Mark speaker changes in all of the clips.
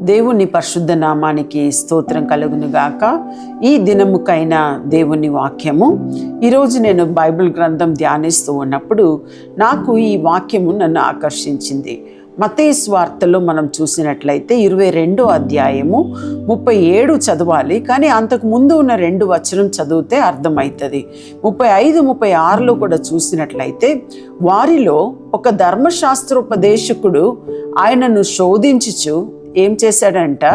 Speaker 1: దేవుని పరిశుద్ధ నామానికి స్తోత్రం కలుగునుగాక. ఈ దినముకైన దేవుని వాక్యము. ఈరోజు నేను బైబిల్ గ్రంథం ధ్యానిస్తూ ఉన్నప్పుడు నాకు ఈ వాక్యము నన్ను ఆకర్షించింది. మత్తయి సువార్తలో మనం చూసినట్లయితే 22వ అధ్యాయము 37 చదవాలి, కానీ అంతకు ముందు ఉన్న 2 వచనం చదివితే అర్థమవుతుంది. 35, 36లో కూడా చూసినట్లయితే వారిలో ఒక ధర్మశాస్త్రోపదేశకుడు ఆయనను శోధించుచు ఏం చేశాడంట?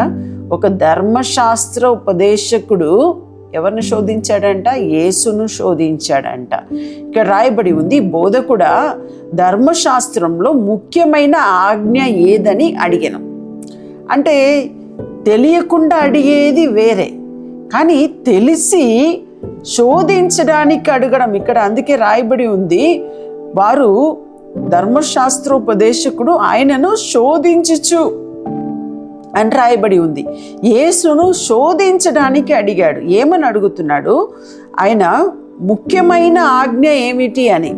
Speaker 1: ఒక ధర్మశాస్త్ర ఉపదేశకుడు ఎవరిని శోధించాడంట? యేసును శోధించాడంట. ఇక్కడ రాయబడి ఉంది, బోధకుడా ధర్మశాస్త్రంలో ముఖ్యమైన ఆజ్ఞ ఏదని అడిగాను. అంటే తెలియకుండా అడిగేది వేరే, కానీ తెలిసి శోధించడానికి అడగడం. ఇక్కడ అందుకే రాయబడి ఉంది, వారు ధర్మశాస్త్రోపదేశకుడు ఆయనను శోధించుచు అని రాయబడి ఉంది. యేసును శోధించడానికి అడిగాడు. ఏమని అడుగుతున్నాడు? ఆయన ముఖ్యమైన ఆజ్ఞ ఏమిటి అని.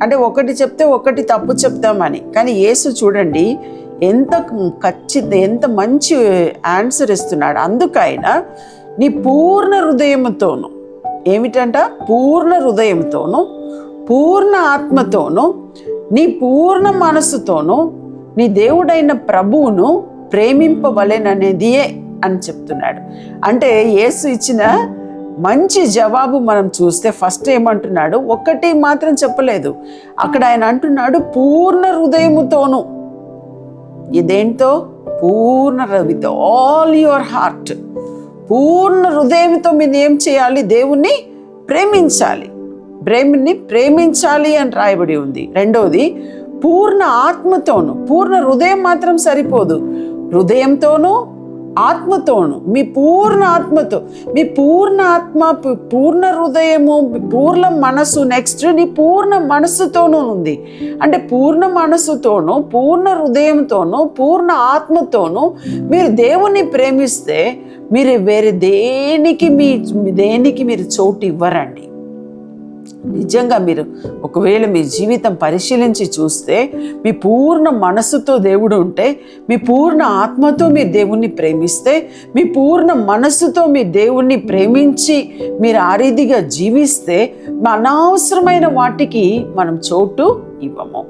Speaker 1: అంటే ఒకటి చెప్తే ఒకటి తప్పు చెప్తామని. కానీ యేసు చూడండి ఎంత మంచి ఆన్సర్ ఇస్తున్నాడు. అందుకు ఆయన నీ పూర్ణ హృదయంతోను, ఏమిటంట? పూర్ణ హృదయంతోను, పూర్ణ ఆత్మతోను, నీ పూర్ణ మనస్సుతోను నీ దేవుడైన ప్రభువును ప్రేమింపవలెననేదియే అని చెప్తున్నాడు. అంటే యేసు ఇచ్చిన మంచి జవాబు మనం చూస్తే ఫస్ట్ ఏమంటున్నాడు? ఒక్కటి మాత్రం చెప్పలేదు. అక్కడ ఆయన అంటున్నాడు పూర్ణ హృదయముతోను. ఇదేంటో? పూర్ణ, విత్ ఆల్ యువర్ హార్ట్, పూర్ణ హృదయంతో మీరు ఏం చేయాలి? దేవుణ్ణి ప్రేమించాలి. దేవుణ్ణి ప్రేమించాలి అని రాయబడి ఉంది. రెండవది పూర్ణ ఆత్మతోను. పూర్ణ హృదయం మాత్రం సరిపోదు, హృదయంతోనూ ఆత్మతోను, మీ పూర్ణ ఆత్మతో, మీ పూర్ణ ఆత్మ, పూర్ణ హృదయము, పూర్ణ మనసు. నెక్స్ట్ నీ పూర్ణ మనస్సుతోనూ ఉంది. అంటే పూర్ణ మనస్సుతోనూ, పూర్ణ హృదయంతోనూ, పూర్ణ ఆత్మతోనూ మీరు దేవుణ్ణి ప్రేమిస్తే మీరు వేరే దేనికి మీరు చోటు ఇవ్వరండి. నిజంగా మీరు ఒకవేళ మీ జీవితం పరిశీలించి చూస్తే, మీ పూర్ణ మనస్సుతో దేవుడు ఉంటే, మీ పూర్ణ ఆత్మతో మీరు దేవుణ్ణి ప్రేమిస్తే, మీ పూర్ణ మనస్సుతో మీ దేవుణ్ణి ప్రేమించి మీరు ఆ రీతిగా జీవిస్తే, అనవసరమైన వాటికి మనం చోటు ఇవ్వము,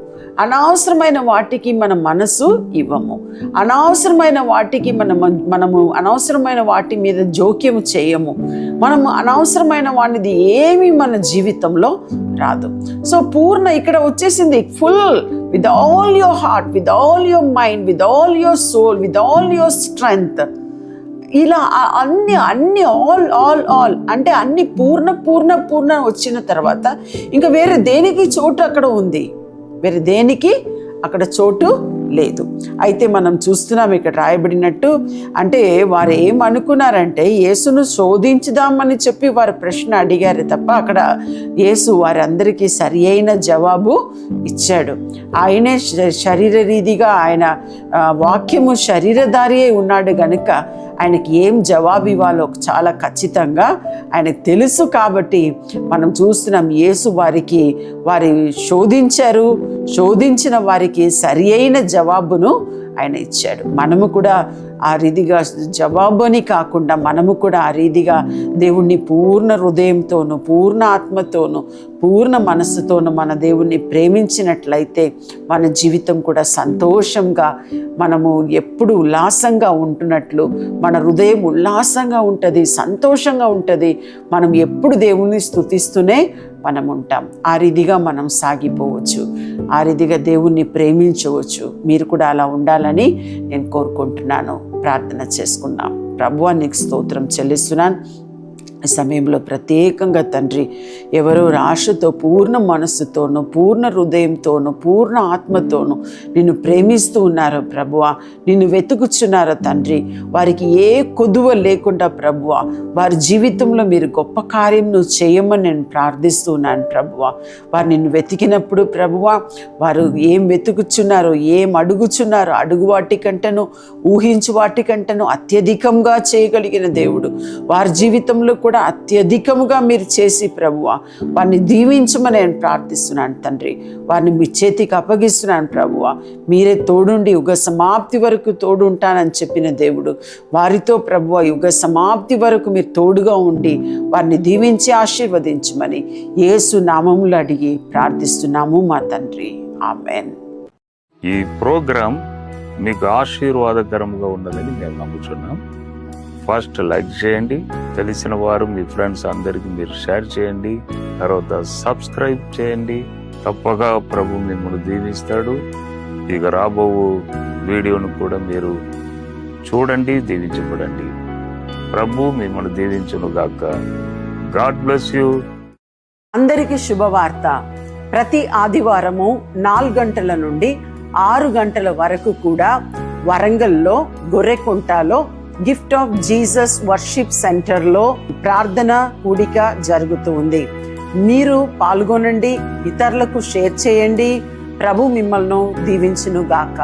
Speaker 1: అనవసరమైన వాటికి మన మనసు ఇవ్వము, అనవసరమైన వాటికి మనము అనవసరమైన వాటి మీద జోక్యం చేయము, మనము అనవసరమైన వాటిది ఏమీ మన జీవితంలో రాదు. సో పూర్ణ ఇక్కడ వచ్చేసింది, full, with all your heart, with all your mind, with all your soul, with all your strength. ఇలా అన్ని ఆల్ అంటే అన్ని పూర్ణ వచ్చిన తర్వాత ఇంకా వేరే దేనికి చోటు అక్కడ ఉంది? వేరే దేనికి అక్కడ చోటు లేదు. అయితే మనం చూస్తున్నాం ఇక్కడ రాయబడినట్టు, అంటే వారు ఏమనుకున్నారంటే యేసును శోధించుదామని చెప్పి వారు ప్రశ్న అడిగారు తప్ప అక్కడ యేసు వారందరికీ సరి అయిన జవాబు ఇచ్చాడు. ఆయనే శరీర రీతిగా, ఆయన వాక్యము శరీరధారి అయి ఉన్నాడు గనుక ఆయనకి ఏం జవాబు ఇవ్వాలో చాలా ఖచ్చితంగా ఆయనకు తెలుసు. కాబట్టి మనం చూస్తున్నాం యేసు వారి శోధించిన వారికి సరి అయిన జవాబును ఆయన ఇచ్చాడు. మనము కూడా ఆ రీతిగా జవాబు అని కాకుండా మనము కూడా ఆ రీతిగా దేవుణ్ణి పూర్ణ హృదయంతోనూ, పూర్ణ ఆత్మతోనూ, పూర్ణ మనస్సుతోనూ మన దేవుణ్ణి ప్రేమించినట్లయితే మన జీవితం కూడా సంతోషంగా, మనము ఎప్పుడు ఉల్లాసంగా ఉంటున్నట్లు, మన హృదయం ఉల్లాసంగా ఉంటుంది, సంతోషంగా ఉంటుంది. మనం ఎప్పుడు దేవుణ్ణి స్తుతిస్తూనే మనం ఉంటాం. ఆ రీతిగా మనం సాగిపోవచ్చు, ఆ రీతిగా దేవుణ్ణి ప్రేమించవచ్చు. మీరు కూడా అలా ఉండాలని నేను కోరుకుంటున్నాను. ప్రార్థన చేసుకుందాం. ప్రభువా, నీకు స్తోత్రం చెల్లిస్తున్నాను. ఈ సమయంలో ప్రత్యేకంగా తండ్రి, ఎవరో ఆశతో, పూర్ణ మనస్సుతోనూ, పూర్ణ హృదయంతోనూ, పూర్ణ ఆత్మతోనూ నిన్ను ప్రేమిస్తూ ఉన్నారో ప్రభువా, నిన్ను వెతుకుచున్నారో తండ్రి, వారికి ఏ కొదువ లేకుండా ప్రభువా వారి జీవితంలో మీరు గొప్ప కార్యం నువ్వు చేయమని నేను ప్రార్థిస్తున్నాను ప్రభువా. వారు నిన్ను వెతికినప్పుడు ప్రభువా, వారు ఏం వెతుకుచున్నారో, ఏం అడుగుచున్నారో, అడుగు వాటికంటేను, ఊహించు వాటికంటేను అత్యధికంగా చేయగలిగిన దేవుడు వారి జీవితంలో కూడా అత్యధికముగా మీరు చేసి ప్రభువా వారిని దీవించమని నేను ప్రార్థిస్తున్నాను తండ్రి. వారిని మీ చేతికి అప్పగిస్తున్నాను ప్రభువా. మీరే తోడుండి యుగ సమాప్తి వరకు తోడుంటానని చెప్పిన దేవుడు, వారితో ప్రభువా యుగ సమాప్తి వరకు మీరు తోడుగా ఉండి వారిని దీవించి ఆశీర్వదించమని యేసు నామములో అడిగి ప్రార్థిస్తున్నాము మా తండ్రి. ఆమెన్.
Speaker 2: ఈ ప్రోగ్రాం మీకు ఆశీర్వాదకరంగా ఉన్నదని మేము నమ్ముతున్నాం. ఫస్ట్ లైక్ చేయండి, తెలిసిన వారు మీ ఫ్రెండ్స్ అందరికీ మీరు షేర్ చేయండి, తర్వాత సబ్స్క్రైబ్ చేయండి. తప్పగా ప్రభు మిమ్మల్ని దీవిస్తాడు. ఇక రాబో వీడియోను కూడా మీరు చూడండి, దీవించబడండి. ప్రభు మిమ్మల్ని దీవించును గాక. God bless you.
Speaker 1: అందరికీ శుభవార్త. ప్రతి ఆదివారము 4 గంటల నుండి 6 గంటల వరకు కూడా వరంగల్లో గొర్రెకుంటలో గిఫ్ట్ ఆఫ్ జీసస్ వర్షిప్ సెంటర్లో ప్రార్థన కూడిక జరుగుతూ ఉంది. మీరు పాల్గొనండి, ఇతరులకు షేర్ చేయండి. ప్రభు మిమ్మల్ని దీవించును గాక.